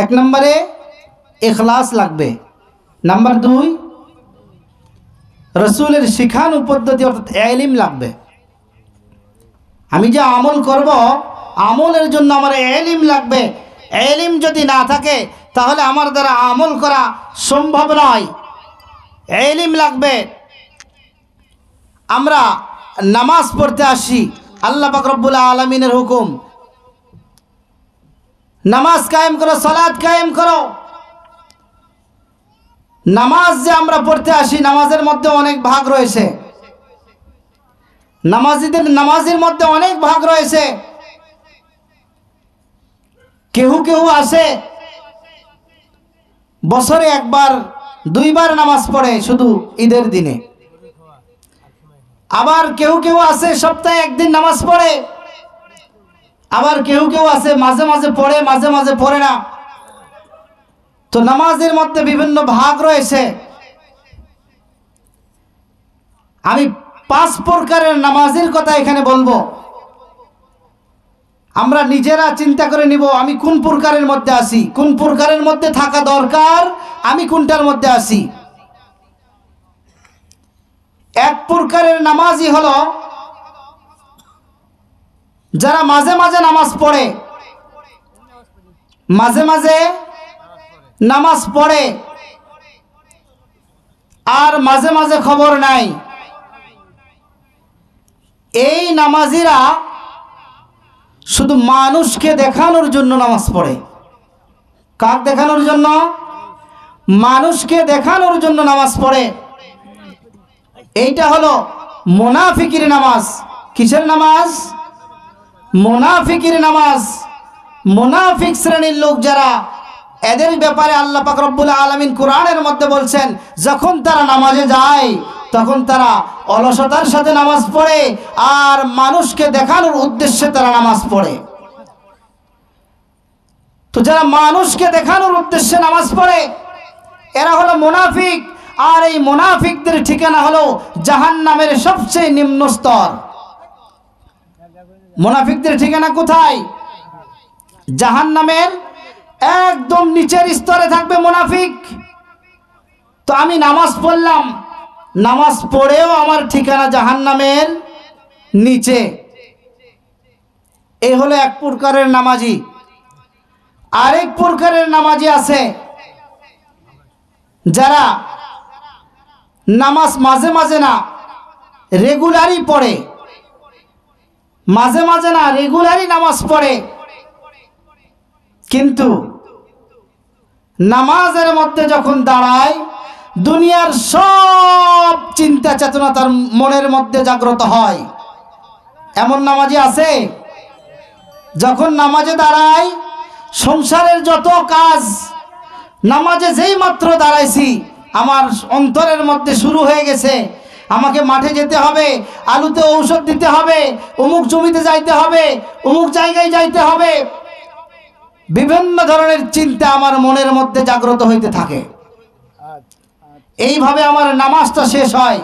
এক নম্বরে ইখলাস লাগবে, নাম্বার 2 রসুলের শিখানো পদ্ধতি অর্থাৎ ইলম লাগবে। আমি যে আমল করব, আমলের জন্য আমার ইলম লাগবে। ইলম যদি না থাকে তাহলে আমার দ্বারা আমল করা সম্ভব নয়। ইলম লাগবে। আমরা নামাজ পড়তে আসি, আল্লাহ পাক রব্বুল আলামিনের হুকুম, নামাজ কায়েম করো, সালাত কায়েম করো। নামাজ যে আমরা পড়তে আসি, নামাজের মধ্যে অনেক ভাগ রয়েছে। নামাজের মধ্যে অনেক ভাগ রয়েছে। কেউ কেউ আসে বছরে একবার 2 বার নামাজ পড়ে শুধু ঈদের দিনে। আবার কেউ কেউ আছে সপ্তাহে 1 দিন নামাজ পড়ে। আবার কেউ কেউ আছে মাঝে মাঝে পড়ে, মাঝে মাঝে পড়ে না। তো নামাজের মধ্যে বিভিন্ন ভাগ রয়েছে। আমি 5 প্রকারের নামাজের কথা এখানে বলবো। আমরা নিজেরা চিন্তা করে নিব আমি কোন প্রকারের মধ্যে আছি, কোন প্রকারের মধ্যে থাকা দরকার, আমি কোনটার মধ্যে আছি। এক প্রকারের নামাজই হলো যারা মাঝে মাঝে নামাজ পড়ে, মাঝে মাঝে নামাজ পড়ে আর মাঝে মাঝে খবর নাই। এই নামাজিরা শুধু মানুষকে দেখানোর জন্য নামাজ পড়ে। কাক দেখানোর জন্য? মানুষকে দেখানোর জন্য নামাজ পড়ে। এইটা হলো মুনাফিকের নামাজ। কিসের নামাজ? মুনাফিকের নামাজ। মুনাফিক শ্রেণীর লোক যারা, এদের ব্যাপারে আল্লাহ পাক রব্বুল আলামিন কোরআনের মধ্যে বলছেন, যখন তারা নামাজে যায় তখন তারা অলসতার সাথে নামাজ পড়ে আর মানুষকে দেখানোর উদ্দেশ্যে তারা নামাজ পড়ে। তো যারা মানুষকে দেখানোর উদ্দেশ্যে নামাজ পড়ে এরা হলো মুনাফিক। আর এই মুনাফিকদের ঠিকানা হলো জাহান্নামের সবচেয়ে নিম্ন স্তর। মুনাফিকদের ঠিকানা কোথায়? জাহান্নামের একদম নিচের স্তরে থাকবে মুনাফিক। তো আমি নামাজ পড়লাম, নামাজ পড়েও আমার ঠিকানা জাহান্নামের নিচে। এই হলো এক প্রকারের নামাজি। আরেক প্রকারের নামাজি আছে যারা নামাজ মাঝে মাঝে না রেগুলারই পড়ে, মাঝে মাঝে না রেগুলারই নামাজ পড়ে, কিন্তু নামাজের মধ্যে যখন দাঁড়ায় দুনিয়ার সব চিন্তা চেতনা তার মনের মধ্যে জাগ্রত হয়। এমন নামাজি আছে? যখন নামাজে দাঁড়ায় সংসারের যত কাজ, নামাজে যেই মাত্র দাঁড়াইছি আমার অন্তরের মধ্যে শুরু হয়ে গেছে, আমাকে মাঠে যেতে হবে, আলুতে ঔষধ দিতে হবে, অমুক জমিতে যাইতে হবে, অমুক জায়গায় যাইতে হবে। বিভিন্ন ধরনের চিন্তা আমার মনের মধ্যে জাগ্রত হইতে থাকে। এইভাবে আমার নামাজটা শেষ হয়।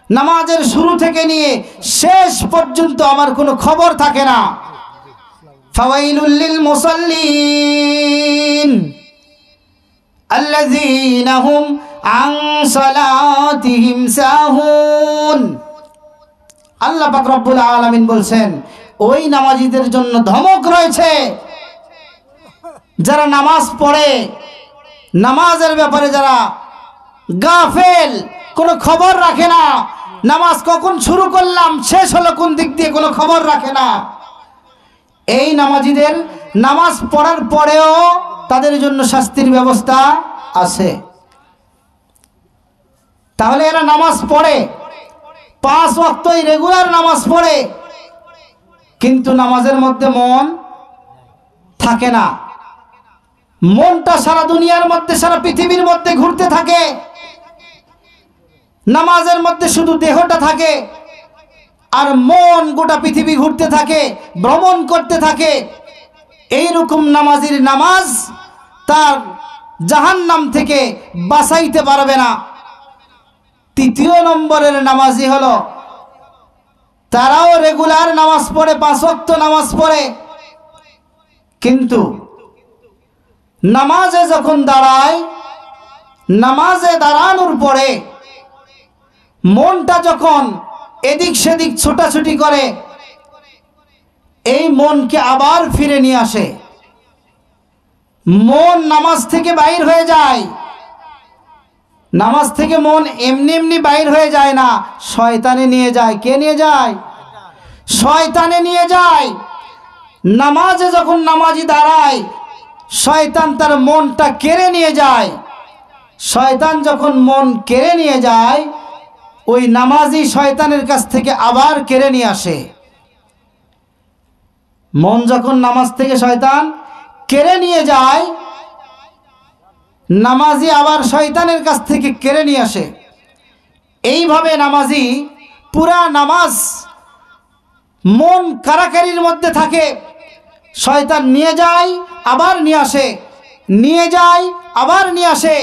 নামাজের শুরু থেকে নিয়ে শেষ পর্যন্ত আমার কোনো খবর থাকে না। ফাওয়াইলুল লিল মুসাল্লিন আল্লাযীনা হুম আন সালাতিহিম সাহুন। আল্লাহ পাক রব্বুল আলামিন বলছেন, ওই নামাজীদের জন্য ধমক রয়েছে যারা নামাজ পড়ে, নামাজের ব্যাপারে যারা গাফেল, কোনো খবর রাখে না। নামাজ কখন শুরু করলাম, শেষ হলো কোন দিক দিয়ে, কোনো খবর রাখে না। এই নামাজীদের নামাজ পড়ার পরেও তাদের জন্য শাস্তির ব্যবস্থা আছে। তাহলে এরা নামাজ পড়ে, 5 ওয়াক্তই রেগুলার নামাজ পড়ে, কিন্তু নামাজের মধ্যে মন থাকে না। মনটা সারা দুনিয়ার মধ্যে, সারা পৃথিবীর মধ্যে ঘুরতে থাকে। নামাজের মধ্যে শুধু দেহটা থাকে আর মন গোটা পৃথিবী ঘুরতে থাকে, ভ্রমণ করতে থাকে। এইরকম নামাজির নামাজ তার জাহান্নাম থেকে বাঁচাইতে পারবে না। 3য় নম্বরের নামাজি হলো তারাও রেগুলার নামাজ পড়ে, 5 ওয়াক্ত নামাজ পড়ে, কিন্তু নামাজে যখন দাঁড়ায়, নামাজে দাঁড়ানোর পরে মনটা যখন এদিক সেদিক ছোটাছুটি করে, এই মনকে আবার ফিরে নিয়ে আসে। মন নামাজ থেকে বাইর হয়ে যায়। নামাজ থেকে মন এমনি এমনি বাইর হয়ে যায় না, শয়তানে নিয়ে যায়। কে নিয়ে যায়? শয়তানে নিয়ে যায়। নামাজে যখন নামাজি দাঁড়ায়, শয়তান তার মনটা কেড়ে নিয়ে যায়। শয়তান যখন মন কেড়ে নিয়ে যায়, ওই নামাজি শয়তানের কাছ থেকে আবার কেড়ে নিয়ে আসে। মন যখন নামাজ থেকে শয়তান কেড়ে নিয়ে যায়, নামাজি আবার শয়তানের কাছ থেকে কেড়ে নিয়ে আসে। এইভাবে নামাজি পুরা নামাজ মন কারাকারির মধ্যে থাকে। শয়তান নিয়ে যায় আবার নিয়ে আসে, নিয়ে যায় আবার নিয়ে আসে।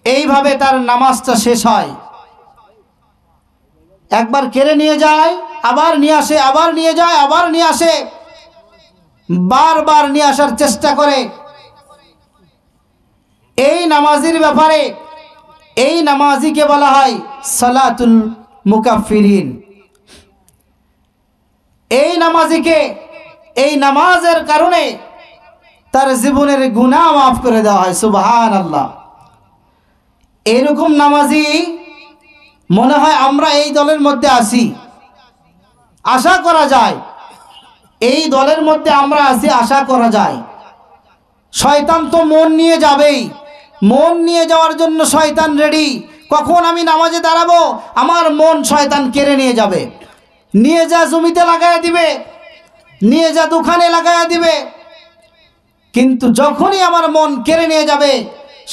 এইভাবে তার নামাজটা শেষ হয়। একবার কেড়ে নিয়ে যায়, আবার নিয়ে আসে, আবার নিয়ে যায়, আবার নিয়ে আসে, বারবার নিয়ে আসার চেষ্টা করে। এই নামাজির ব্যাপারে, এই নামাজিকে বলা হয় সালাতুল মুকাফফিরিন। এই নামাজিকে, এই নামাজের কারণে তার জীবনের গুনাহ মাফ করে দেওয়া হয়। সুবহানাল্লাহ। এরকম নামাজি মনে হয় আমরা এই দলের মধ্যে আছি, আশা করা যায় এই দলের মধ্যে আমরা আছি, আশা করা যায়। শয়তান তো মন নিয়ে যাবেই, মন নিয়ে যাওয়ার জন্য শয়তান রেডি। কখন আমি নামাজে দাঁড়াবো, আমার মন শয়তান কেড়ে নিয়ে যাবে, নিয়ে যা জমিতে লাগাইয়া দিবে, নিয়ে যা দোকানে লাগাইয়া দিবে। কিন্তু যখনই আমার মন কেড়ে নিয়ে যাবে,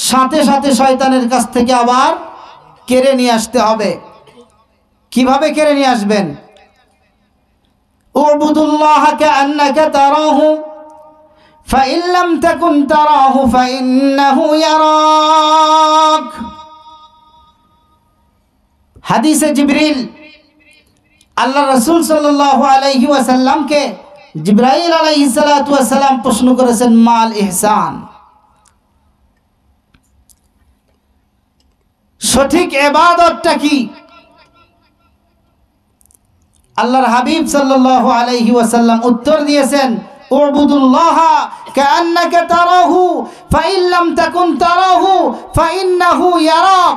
সাথে সাথে শয়তানের কাছ থেকে আবার কেড়ে নিয়ে আসতে হবে। কিভাবে কেড়ে নিয়ে আসবেন? উবুদুল্লাহ কাআন্নাকা তারাহু ফাইন লাম তাকুন তারাহু ফাইন্নাহু ইয়ারাক। হাদিসে জিবরিল আল্লাহ রাসূল সাল্লাল্লাহু আলাইহি ওয়াসাল্লামকে জিবরাইল আলাইহিস সালাতু ওয়াস সালাম প্রশ্ন করেছেন, মাল ইহসান, সঠিক ইবাদতটা কি? আল্লাহর হাবিব সাল্লাল্লাহু আলাইহি ওয়াসাল্লাম উত্তর দিয়েছেন, উবুদুল্লাহ কাআন্নাকা তারাহু ফাইন লাম তাকুন তারাহু ফাইন্নাহু ইয়ারাক।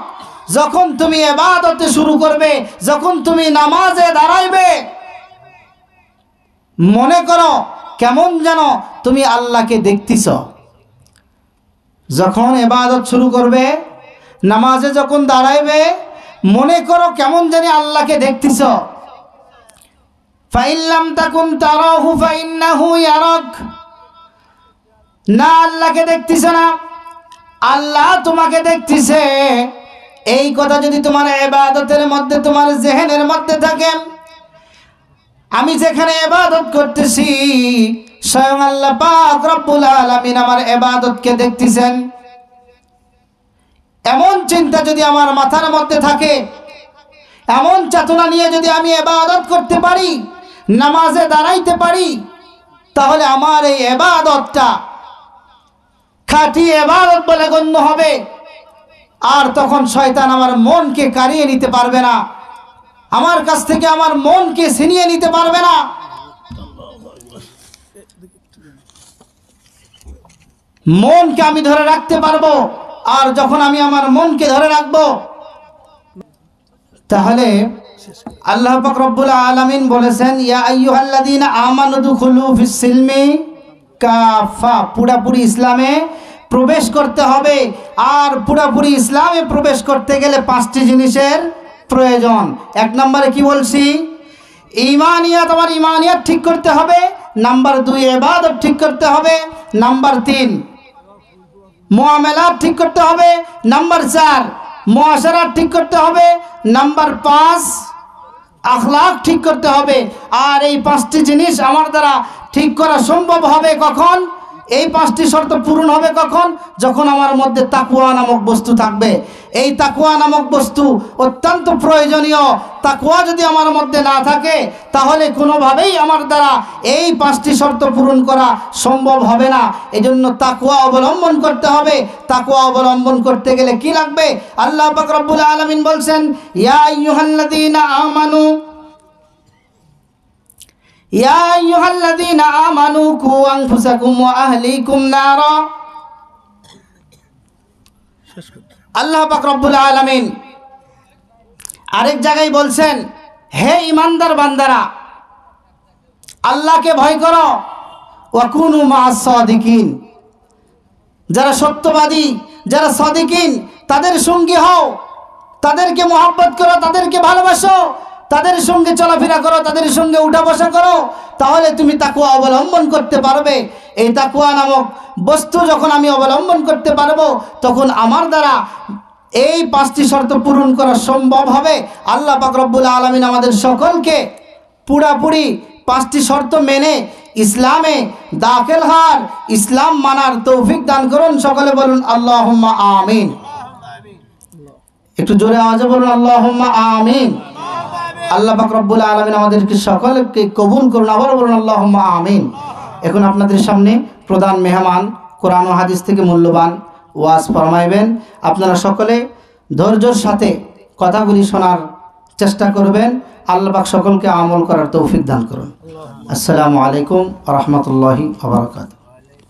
যখন তুমি ইবাদতে শুরু করবে, যখন তুমি নামাজে দাঁড়াইবে, মনে করো কেমন যেন তুমি আল্লাহকে দেখতেছ। যখন ইবাদত শুরু করবে, নামাজে যখন দাঁড়াইবে, মনে করো কেমন জানি আল্লাহকে দেখতেছ। ফাইন লাম তাকুন তারাহু ফাইন্নাহু ইয়ারাক। না, আল্লাহকে দেখতেছ না, আল্লাহ তোমাকে দেখতেছে। এই কথা যদি তোমার ইবাদতের মধ্যে, তোমার জেহেনের মধ্যে থাকে, আমি যেখানে ইবাদত করতেছি স্বয়ং আল্লাহ পাক রব্বুল আলামিন আমার ইবাদতকে দেখতেছেন, এমন চিন্তা যদি আমার মাথার মধ্যে থাকে, এমন চেতনা নিয়ে যদি আমি ইবাদত করতে পারি, নামাজে দাঁড়াইতে পারি, তাহলে আমার এই ইবাদতটা খাঁটি ইবাদত বলে গণ্য হবে। আর তখন শয়তান আমার মনকে কাড়িয়ে নিতে পারবে না, আমার কাছ থেকে আমার মনকে ছিনিয়ে নিতে পারবে না। মনকে আমি ধরে রাখতে পারবো। আর যখন আমি আমার মনকে ধরে রাখবো, তাহলে আল্লাহ পাক রব্বুল আলামিন বলেছেন, ইয়া আইয়ুহাল্লাযীনা আমানু দুখুলু ফিস সিলমি কাফা। পুরাপুরি ইসলামে প্রবেশ করতে হবে। আর পুরাপুরি ইসলামে প্রবেশ করতে গেলে 5টি জিনিসের প্রয়োজন। 1 নম্বরে কি বলছি? ঈমানিয়াত, আমার ঈমানিয়াত ঠিক করতে হবে। নাম্বার 2 ইবাদত ঠিক করতে হবে। নাম্বার 3 মুআমালাত ঠিক করতে হবে। নাম্বার 4 মুআশারাত ঠিক করতে হবে। নাম্বার 5 আখলাক ঠিক করতে হবে। আর এই 5টি জিনিস আমার দ্বারা ঠিক করা সম্ভব হবে কখন? এই 5টি শর্ত পূরণ হবে কখন? যখন আমার মধ্যে তাকওয়া নামক বস্তু থাকবে। এই তাকওয়া নামক বস্তু অত্যন্ত প্রয়োজনীয়। তাকওয়া যদি আমার মধ্যে না থাকে তাহলে কোনোভাবেই আমার দ্বারা এই 5টি শর্ত পূরণ করা সম্ভব হবে না। এজন্য তাকওয়া অবলম্বন করতে হবে। তাকওয়া অবলম্বন করতে গেলে কি লাগবে? আল্লাহ পাক রব্বুল আলামিন বলছেন, ইয়া আইয়ুহাল্লাযীনা আমানু ইয়া আইয়ুহাল্লাযীনা আমানু কু আনফুসাকুম ওয়া আহলিকুম নারা। আল্লাহ পাক রব্বুল আলামিন আরেক জায়গায় বলছেন, হে ঈমানদার বান্দারা, আল্লাহকে ভয় করো, ওয়া কুনু মা'আস সাদিকিন। যারা সত্যবাদী, যারা সাদিকিন, তাদের সঙ্গী হও, তাদেরকে মহব্বত করো, তাদেরকে ভালোবাসো, তাদের সঙ্গে চলাফেরা করো, তাদের সঙ্গে উঠা বসা করো, তাহলে তুমি তাকওয়া অবলম্বন করতে পারবে। এই তাকওয়া নামক বস্তু যখন আমি অবলম্বন করতে পারবো, তখন আমার দ্বারা এই 5টি শর্ত পূরণ করা সম্ভব হবে। আল্লাহ পাক রব্বুল আলামিন আমাদের সকলকে পুরাপুরি 5টি শর্ত মেনে ইসলামে দাখিল হওয়ার, ইসলাম মানার তৌফিক দান করুন। সকলে বলুন আল্লাহুম্মা আমিন। একটু জোরে আওয়াজে বলুন আল্লাহুম্মা আমিন। আল্লাহ পাক রব্বুল আলামিন আমাদেরকে সকলকে কবুল করুন। আবার বলুন আল্লাহুম্মা আমিন। এখন আপনাদের সামনে প্রধান মেহমান কোরআন ও হাদিস থেকে মূল্যবান ওয়াজ ফরমাইবেন। আপনারা সকলে ধৈর্যের সাথে কথাগুলি শোনার চেষ্টা করবেন। আল্লাহ পাক সকলকে আমল করার তৌফিক দান করুন। আসসালামু আলাইকুম ওয়া রাহমাতুল্লাহি ওয়া বারাকাতুহু।